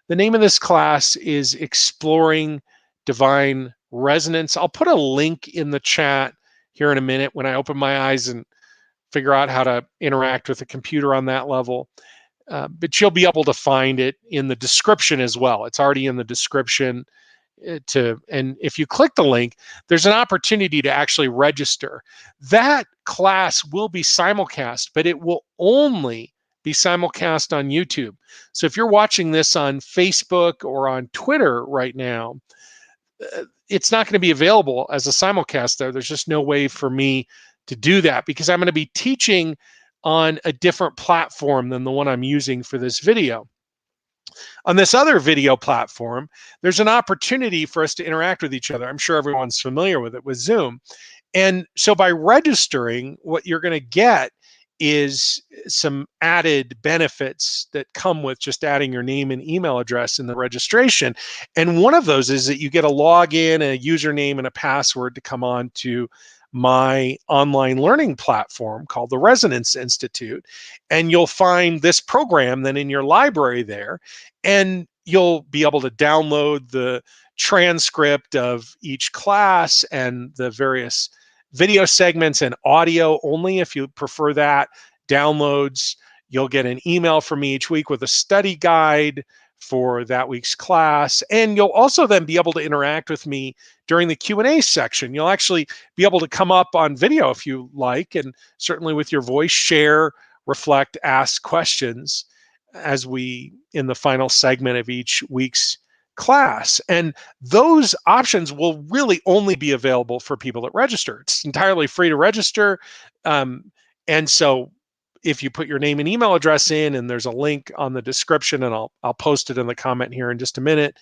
The name of this class is Exploring Divine Resonance. I'll put a link in the chat here in a minute when I open my eyes and figure out how to interact with the computer on that level. But you'll be able to find it in the description as well. It's already in the description. And if you click the link, there's an opportunity to actually register. That class will be simulcast, but it will only be simulcast on YouTube. So if you're watching this on Facebook or on Twitter right now, it's not going to be available as a simulcast there. There's just no way for me to do that because I'm going to be teaching on a different platform than the one I'm using for this video. On this other video platform, there's an opportunity for us to interact with each other. I'm sure everyone's familiar with it with Zoom. And so by registering, what you're going to get is some added benefits that come with just adding your name and email address in the registration. And one of those is that you get a login, a username, and a password to come on to my online learning platform called the Resonance Institute. And you'll find this program then in your library there, and you'll be able to download the transcript of each class and the various video segments and audio only if you prefer that, downloads. You'll get an email from me each week with a study guide for that week's class. And you'll also then be able to interact with me during the Q&A section. You'll actually be able to come up on video if you like, and certainly with your voice, share, reflect, ask questions as we in the final segment of each week's class. And those options will really only be available for people that register. It's entirely free to register. And so if you put your name and email address in, and there's a link on the description, and I'll post it in the comment here in just a minute,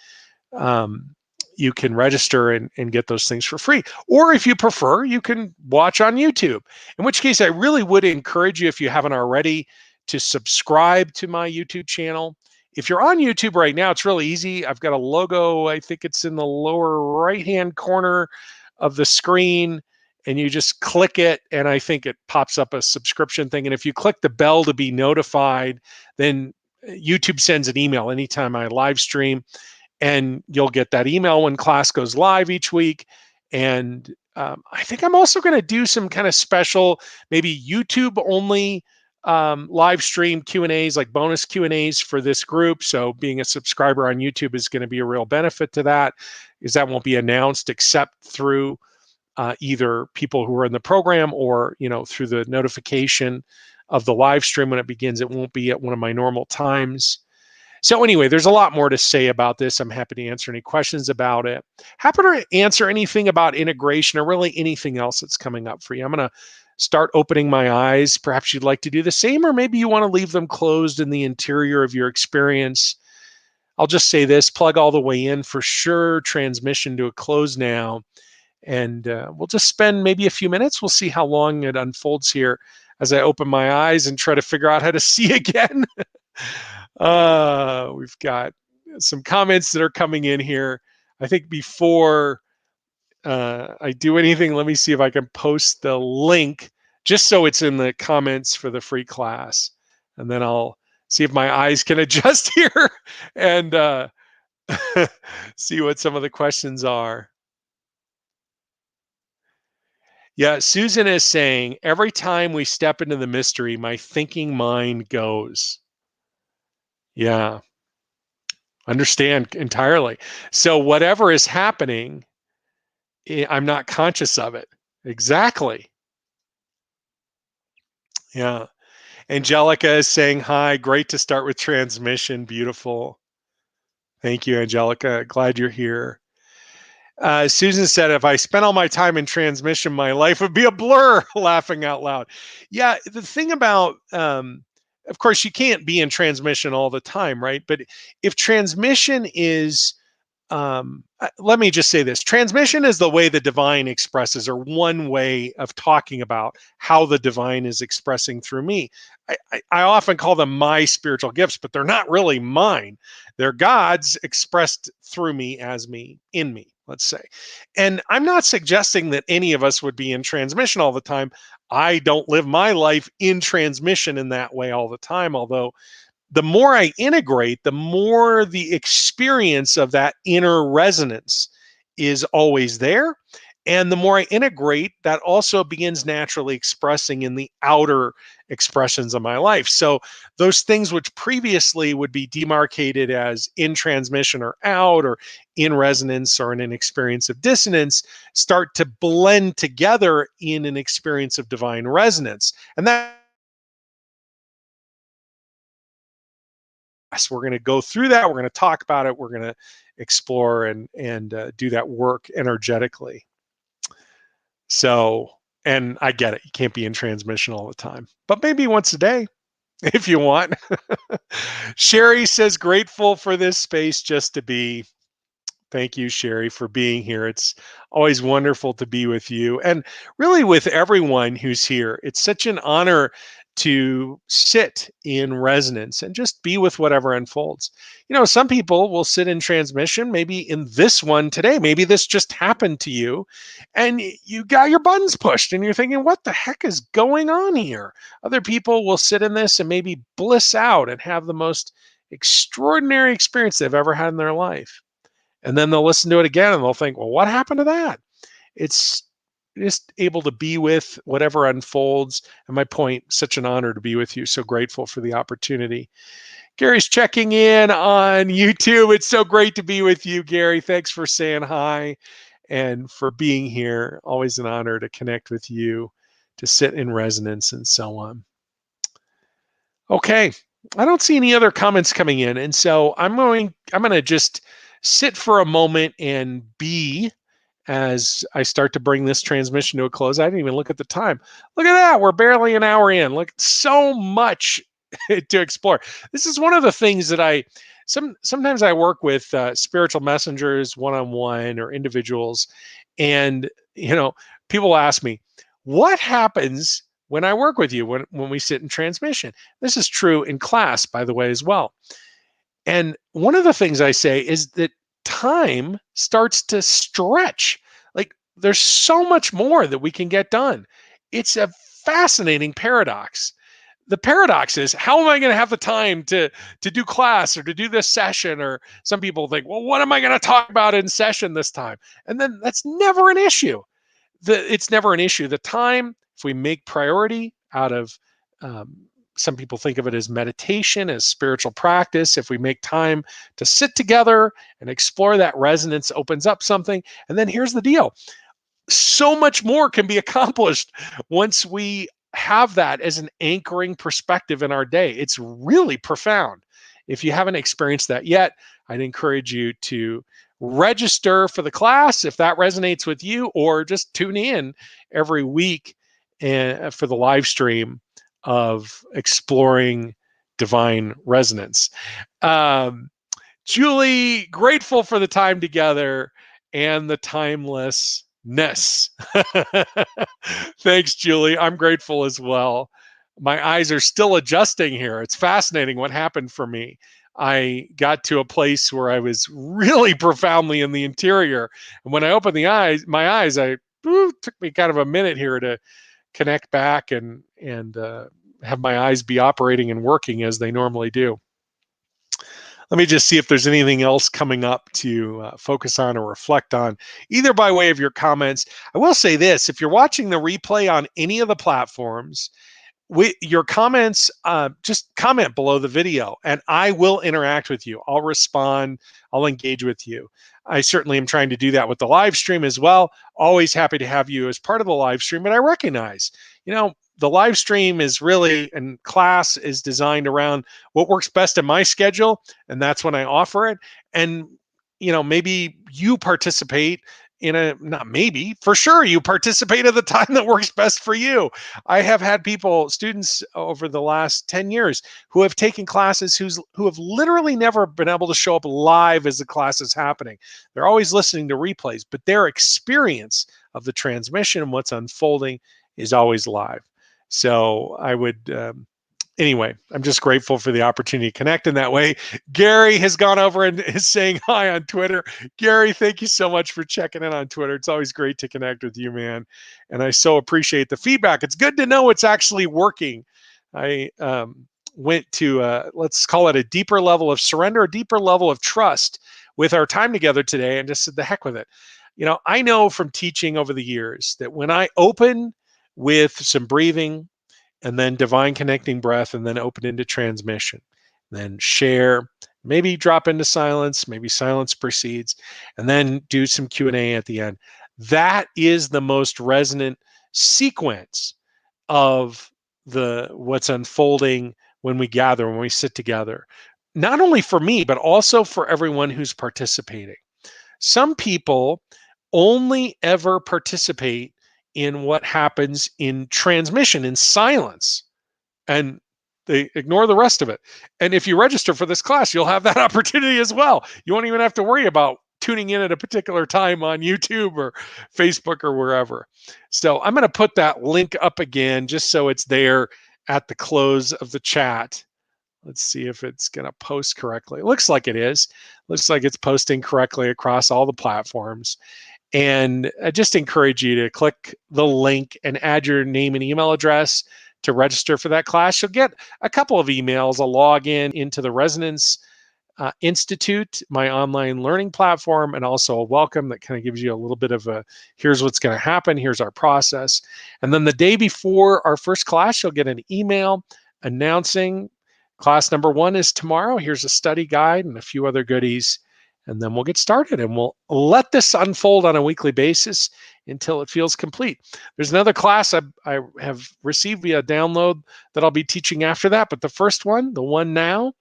you can register and get those things for free. Or if you prefer, you can watch on YouTube, in which case I really would encourage you, if you haven't already, to subscribe to my YouTube channel. If you're on YouTube right now, it's really easy. I've got a logo. I think it's in the lower right-hand corner of the screen, and you just click it, and I think it pops up a subscription thing. And if you click the bell to be notified, then YouTube sends an email anytime I live stream, and you'll get that email when class goes live each week. And I think I'm also going to do some kind of special, maybe YouTube only live stream Q&As, like bonus Q&As for this group. So being a subscriber on YouTube is going to be a real benefit to that, because that won't be announced except through either people who are in the program or, through the notification of the live stream when it begins. It won't be at one of my normal times. So anyway, there's a lot more to say about this. I'm happy to answer any questions about it. Happy to answer anything about integration or really anything else that's coming up for you. I'm going to start opening my eyes. Perhaps you'd like to do the same, or maybe you want to leave them closed in the interior of your experience. I'll just say this, plug all the way in for sure, transmission to a close now. And we'll just spend maybe a few minutes. We'll see how long it unfolds here as I open my eyes and try to figure out how to see again. We've got some comments that are coming in here. I think before I do anything, let me see if I can post the link just so it's in the comments for the free class. And then I'll see if my eyes can adjust here and see what some of the questions are. Yeah, Susan is saying, every time we step into the mystery, my thinking mind goes. Yeah, understand entirely. So whatever is happening, I'm not conscious of it. Exactly. Yeah. Angelica is saying, hi, great to start with transmission. Beautiful. Thank you, Angelica. Glad you're here. Susan said, if I spent all my time in transmission, my life would be a blur, laughing out loud. Yeah, the thing about of course, you can't be in transmission all the time, right? But if transmission is, let me just say this, transmission is the way the divine expresses, or one way of talking about how the divine is expressing through me. I often call them my spiritual gifts, but they're not really mine. They're God's expressed through me, as me, in me, let's say. And I'm not suggesting that any of us would be in transmission all the time. I don't live my life in transmission in that way all the time, although the more I integrate, the more the experience of that inner resonance is always there. And the more I integrate, that also begins naturally expressing in the outer expressions of my life. So those things which previously would be demarcated as in transmission or out, or in resonance or in an experience of dissonance, start to blend together in an experience of divine resonance. And that, we're going to go through that. We're going to talk about it. We're going to explore and do that work energetically. So, and I get it. You can't be in transmission all the time, but maybe once a day if you want. Sherry says, grateful for this space just to be. Thank you, Sherry, for being here. It's always wonderful to be with you, and really with everyone who's here. It's such an honor to sit in resonance and just be with whatever unfolds. You know, some people will sit in transmission, maybe in this one today. Maybe this just happened to you and you got your buttons pushed and you're thinking, what the heck is going on here? Other people will sit in this and maybe bliss out and have the most extraordinary experience they've ever had in their life. And then they'll listen to it again and they'll think, well, what happened to that? It's just able to be with whatever unfolds. And my point, such an honor to be with you. So grateful for the opportunity. Gary's checking in on YouTube. It's so great to be with you, Gary. Thanks for saying hi and for being here. Always an honor to connect with you, to sit in resonance and so on. Okay. I don't see any other comments coming in. And so I'm going to just sit for a moment and be, as I start to bring this transmission to a close. I didn't even look at the time. Look at that. We're barely an hour in. Look, so much to explore. This is one of the things that sometimes I work with spiritual messengers one-on-one or individuals. And, people ask me, what happens when I work with you, when we sit in transmission? This is true in class, by the way, as well. And one of the things I say is that time starts to stretch. Like there's so much more that we can get done. It's a fascinating paradox. The paradox is, how am I going to have the time to do class or to do this session? Or some people think, well, what am I going to talk about in session this time? And then that's never an issue. It's never an issue. The time, if we make priority out of, some people think of it as meditation, as spiritual practice. If we make time to sit together and explore that resonance, opens up something. And then here's the deal. So much more can be accomplished once we have that as an anchoring perspective in our day. It's really profound. If you haven't experienced that yet, I'd encourage you to register for the class if that resonates with you, or just tune in every week for the live stream of exploring divine resonance. Julie, grateful for the time together and the timelessness. Thanks, Julie. I'm grateful as well. My eyes are still adjusting here. It's fascinating what happened for me. I got to a place where I was really profoundly in the interior. And when I opened my eyes, took me kind of a minute here to connect back and have my eyes be operating and working as they normally do. Let me just see if there's anything else coming up to focus on or reflect on, either by way of your comments. I will say this, if you're watching the replay on any of the platforms, your comments, just comment below the video and I will interact with you. I'll respond. I'll engage with you. I certainly am trying to do that with the live stream as well. Always happy to have you as part of the live stream, but I recognize, the live stream is really, and class is designed around what works best in my schedule, and that's when I offer it. And, maybe you participate not maybe, for sure, you participate at the time that works best for you. I have had students over the last 10 years who have taken classes who have literally never been able to show up live as the class is happening. They're always listening to replays, but their experience of the transmission and what's unfolding is always live. So I would, anyway, I'm just grateful for the opportunity to connect in that way. Gary has gone over and is saying hi on Twitter. Gary, thank you so much for checking in on Twitter. It's always great to connect with you, man. And I so appreciate the feedback. It's good to know it's actually working. I went to, let's call it a deeper level of surrender, a deeper level of trust with our time together today, and just said the heck with it. I know from teaching over the years that when I open with some breathing, and then divine connecting breath, and then open into transmission, then share, maybe drop into silence, maybe silence proceeds, and then do some Q&A at the end. That is the most resonant sequence of what's unfolding when we gather, when we sit together, not only for me, but also for everyone who's participating. Some people only ever participate in what happens in transmission, in silence, and they ignore the rest of it. And if you register for this class, you'll have that opportunity as well. You won't even have to worry about tuning in at a particular time on YouTube or Facebook or wherever. So I'm going to put that link up again just so it's there at the close of the chat. Let's see if it's going to post correctly. It looks like it is. Looks like it's posting correctly across all the platforms. And I just encourage you to click the link and add your name and email address to register for that class. You'll get a couple of emails, a login into the Resonance Institute, my online learning platform, and also a welcome that kind of gives you a little bit of here's what's going to happen, here's our process. And then the day before our first class, you'll get an email announcing class number 1 is tomorrow. Here's a study guide and a few other goodies. And then we'll get started, and we'll let this unfold on a weekly basis until it feels complete. There's another class I have received via download that I'll be teaching after that. But the first one, the one now,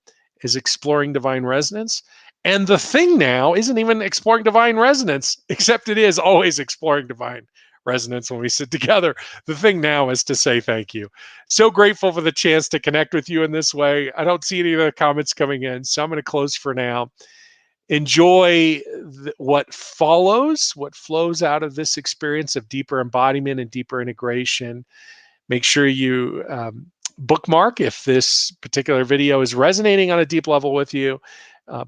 is exploring divine resonance. And the thing now isn't even exploring divine resonance, except it is always exploring divine resonance when we sit together. The thing now is to say thank you. So grateful for the chance to connect with you in this way. I don't see any of the comments coming in, so I'm going to close for now. Enjoy what follows, what flows out of this experience of deeper embodiment and deeper integration. Make sure you bookmark if this particular video is resonating on a deep level with you.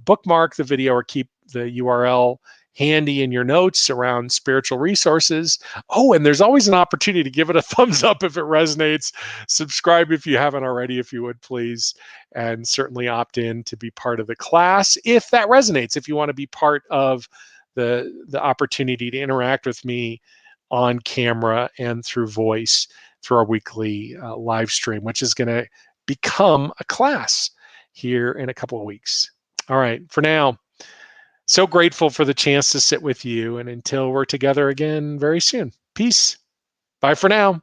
Bookmark the video or keep the URL handy in your notes around spiritual resources. Oh, and there's always an opportunity to give it a thumbs up if it resonates. Subscribe if you haven't already, if you would please, and certainly opt in to be part of the class if that resonates, if you want to be part of the opportunity to interact with me on camera and through voice through our weekly live stream, which is going to become a class here in a couple of weeks. All right, for now, so grateful for the chance to sit with you, and until we're together again very soon. Peace. Bye for now.